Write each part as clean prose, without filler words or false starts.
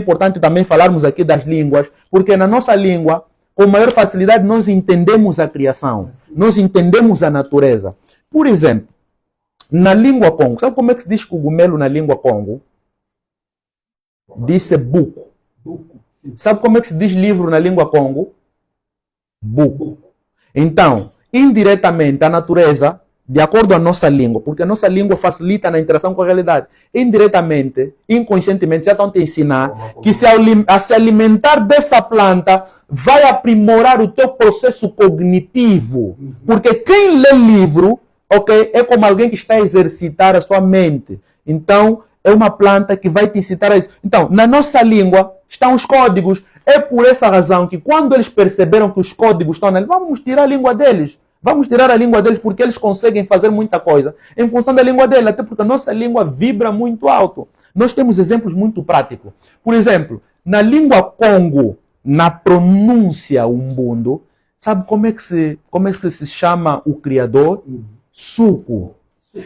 importante também falarmos aqui das línguas, porque na nossa língua, com maior facilidade, nós entendemos a criação, nós entendemos a natureza. Por exemplo, na língua Congo, sabe como é que se diz cogumelo na língua Congo? Diz-se buco. Sabe como é que se diz livro na língua Congo? Buco. Então, indiretamente, a natureza, de acordo com a nossa língua, porque a nossa língua facilita na interação com a realidade, indiretamente, inconscientemente, já estão te ensinar que se alimentar dessa planta vai aprimorar o teu processo cognitivo. Porque quem lê livro, ok, é como alguém que está a exercitar a sua mente. Então, é uma planta que vai te incitar a isso. Então, na nossa língua estão os códigos. É por essa razão que quando eles perceberam que os códigos estão nele, vamos tirar a língua deles. Vamos tirar a língua deles porque eles conseguem fazer muita coisa em função da língua deles. Até porque a nossa língua vibra muito alto. Nós temos exemplos muito práticos. Por exemplo, na língua Congo, na pronúncia umbundo, sabe como é que se chama o criador? Suco.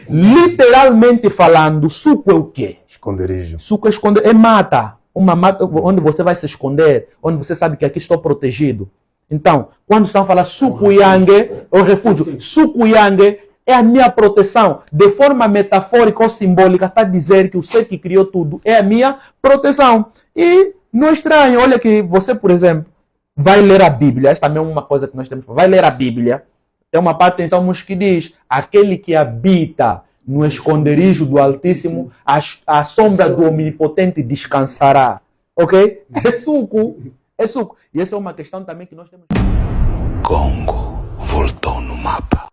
Literalmente falando, suco é o quê? Esconderijo. Suco é esconder, é mata. Uma mata onde você vai se esconder, onde você sabe que aqui estou protegido. Então, quando estão a falar suco yangue, é o refúgio. Suco yangue é a minha proteção. De forma metafórica ou simbólica, está a dizer que o ser que criou tudo é a minha proteção. E não é estranho, olha que você, por exemplo, vai ler a Bíblia. Esta também é uma coisa que nós temos que fazer. Vai ler a Bíblia. Tem uma parte em Salmos que diz: aquele que habita no esconderijo do Altíssimo, a sombra do Omnipotente descansará. Ok? É suco. É suco. E essa é uma questão também que nós temos. Congo voltou no mapa.